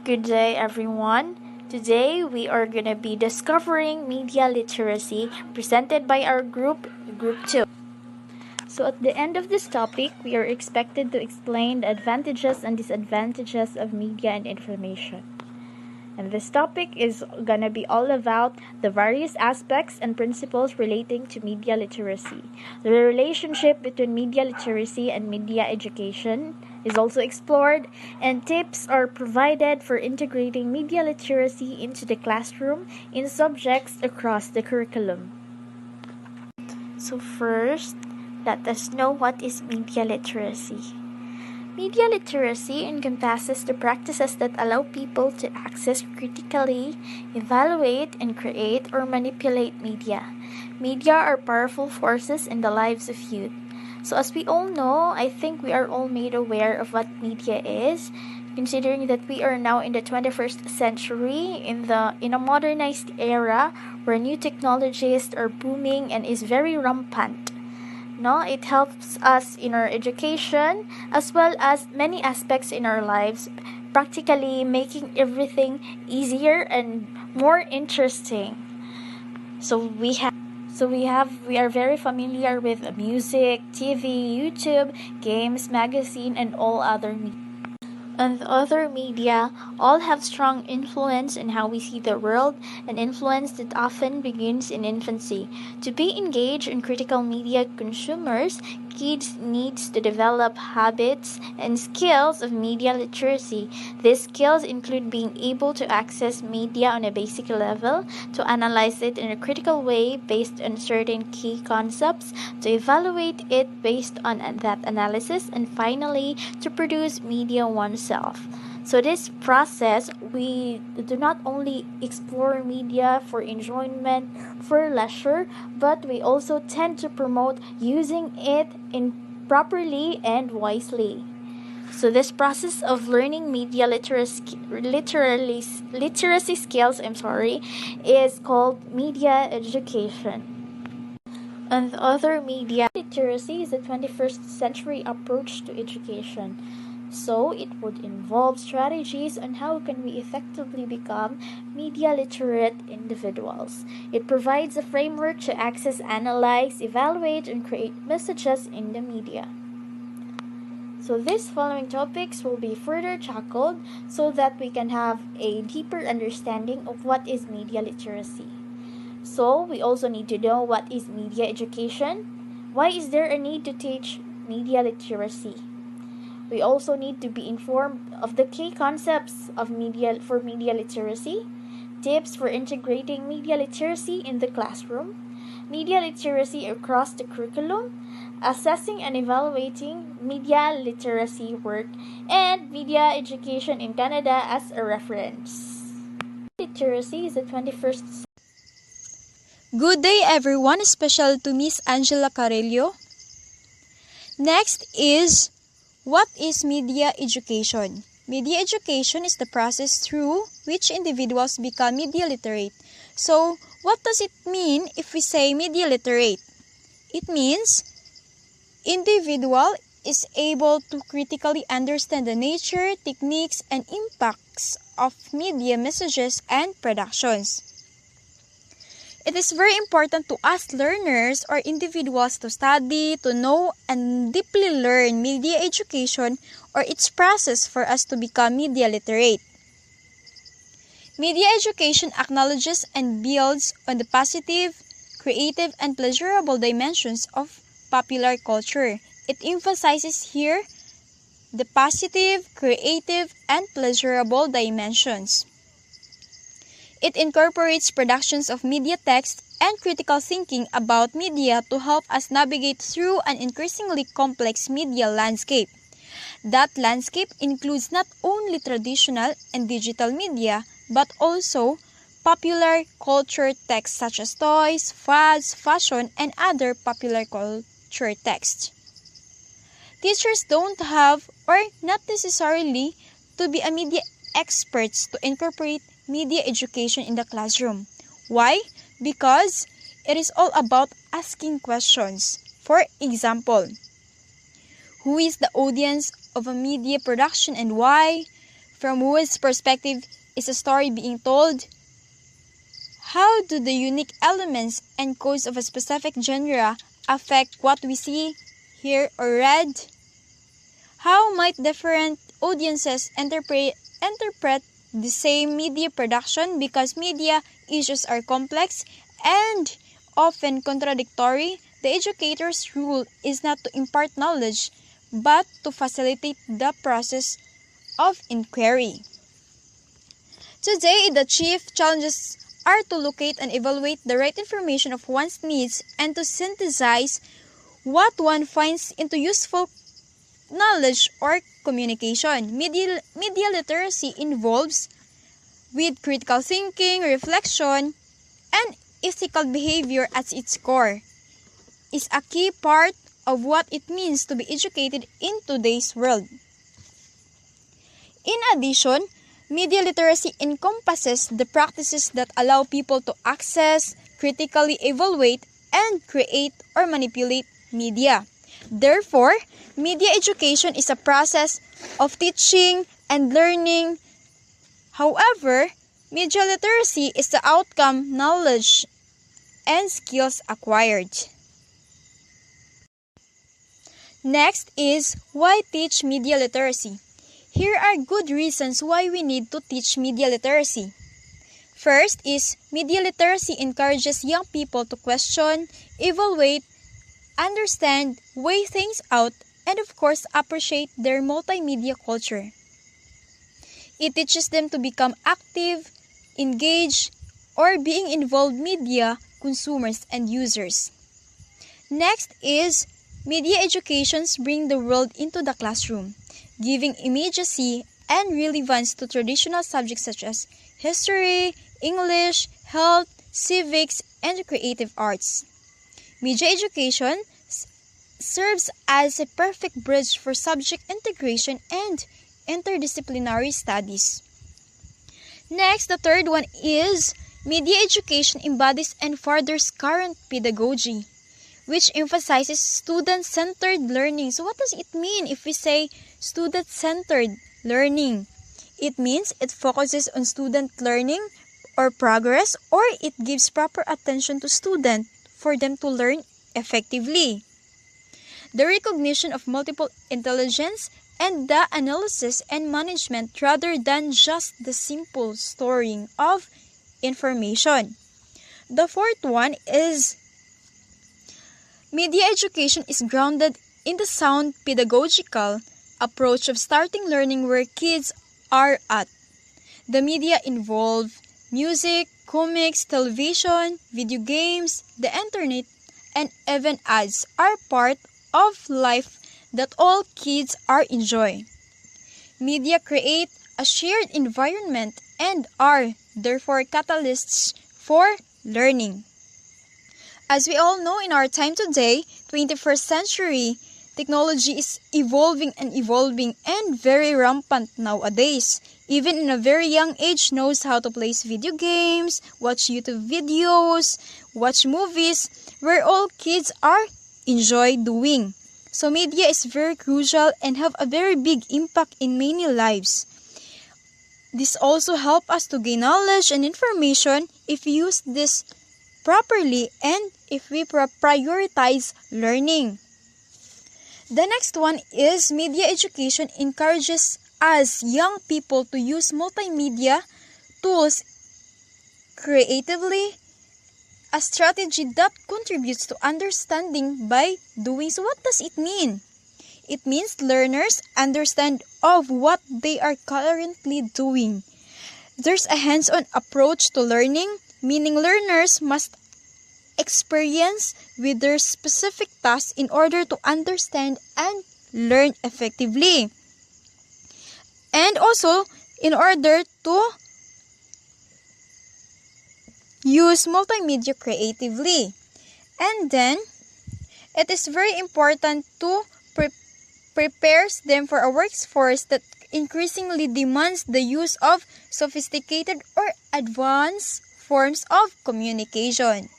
Good day, everyone. Today we are going to be discovering media literacy presented by our group, Group 2. So, at the end of this topic, we are expected to explain the advantages and disadvantages of media and information. And this topic is going to be all about the various aspects and principles relating to media literacy. The relationship between media literacy and media education is also explored, and tips are provided for integrating media literacy into the classroom in subjects across the curriculum. So first, let us know what is media literacy. Media literacy encompasses the practices that allow people to access, critically evaluate, and create or manipulate media. Media are powerful forces in the lives of youth. So as we all know, I think we are all made aware of what media is, considering that we are now in the 21st century in a modernized era where new technologies are booming and is very rampant. No, it helps us in our education as well as many aspects in our lives, practically making everything easier and more interesting. We are very familiar with music, TV, YouTube, games, magazine, and all other media. And other media all have strong influence in how we see the world, an influence that often begins in infancy. To be engaged in critical media consumers, kids needs to develop habits and skills of media literacy. These skills include being able to access media on a basic level, to analyze it in a critical way based on certain key concepts, to evaluate it based on that analysis, and finally, to produce media oneself. So this process, we do not only explore media for enjoyment, for leisure, but we also tend to promote using it properly and wisely. So this process of learning media literacy skills, is called media education. And other media literacy is a 21st century approach to education. So it would involve strategies on how can we effectively become media literate individuals. It provides a framework to access, analyze, evaluate, and create messages in the media. So these following topics will be further tackled so that we can have a deeper understanding of what is media literacy. So we also need to know what is media education. Why is there a need to teach media literacy? We also need to be informed of the key concepts of media literacy, tips for integrating media literacy in the classroom, media literacy across the curriculum, assessing and evaluating media literacy work, and media education in Canada as a reference. Literacy is the 21st. Good day everyone, special to Miss Angela Carrillo. Next is, what is media education? Media education is the process through which individuals become media literate. So, what does it mean if we say media literate? It means individual is able to critically understand the nature, techniques, and impacts of media messages and productions. It is very important to us learners or individuals to study, to know, and deeply learn media education or its process for us to become media literate. Media education acknowledges and builds on the positive, creative, and pleasurable dimensions of popular culture. It emphasizes here the positive, creative, and pleasurable dimensions. It incorporates productions of media text and critical thinking about media to help us navigate through an increasingly complex media landscape. That landscape includes not only traditional and digital media, but also popular culture texts such as toys, fads, fashion, and other popular culture texts. Teachers don't have or not necessarily to be a media experts to incorporate media education in the classroom. Why? Because it is all about asking questions. For example, who is the audience of a media production and why? From whose perspective is a story being told? How do the unique elements and codes of a specific genre affect what we see, hear, or read? How might different audiences interpret the same media production, because media issues are complex and often contradictory? The educator's role is not to impart knowledge, but to facilitate the process of inquiry. Today, the chief challenges are to locate and evaluate the right information of one's needs and to synthesize what one finds into useful knowledge or communication. Media literacy involves with critical thinking, reflection, and ethical behavior at its core. Is a key part of what it means to be educated in today's world. In addition, media literacy encompasses the practices that allow people to access, critically evaluate, and create or manipulate media. Therefore, media education is a process of teaching and learning. However, media literacy is the outcome, knowledge, and skills acquired. Next is why teach media literacy. Here are good reasons why we need to teach media literacy. First is media literacy encourages young people to question, evaluate, understand, weigh things out, and of course appreciate their multimedia culture. It teaches them to become active, engaged, or being involved media consumers and users. Next is media educations bring the world into the classroom, giving immediacy and relevance to traditional subjects such as history, English, health, civics, and creative arts. Media education serves as a perfect bridge for subject integration and interdisciplinary studies. Next, the third one is media education embodies and furthers current pedagogy, which emphasizes student-centered learning. So what does it mean if we say student-centered learning? It means it focuses on student learning or progress, or it gives proper attention to student for them to learn effectively. The recognition of multiple intelligence and the analysis and management rather than just the simple storing of information. The fourth one is media education is grounded in the sound pedagogical approach of starting learning where kids are at. The media involve music, comics, television, video games, the internet, and even ads are part of life that all kids are enjoying. Media create a shared environment and are therefore catalysts for learning. As we all know, in our time today, 21st century, technology is evolving and very rampant nowadays. Even in a very young age, knows how to play video games, watch YouTube videos, watch movies, where all kids are enjoy doing. So media is very crucial and have a very big impact in many lives. This also help us to gain knowledge and information if we use this properly and if we prioritize learning. The next one is media education encourages us young people to use multimedia tools creatively, a strategy that contributes to understanding by doing. So what does it mean? It means learners understand of what they are currently doing. There's a hands-on approach to learning, meaning learners must experience with their specific tasks in order to understand and learn effectively. And also, in order to use multimedia creatively. And then, it is very important to prepare them for a workforce that increasingly demands the use of sophisticated or advanced forms of communication.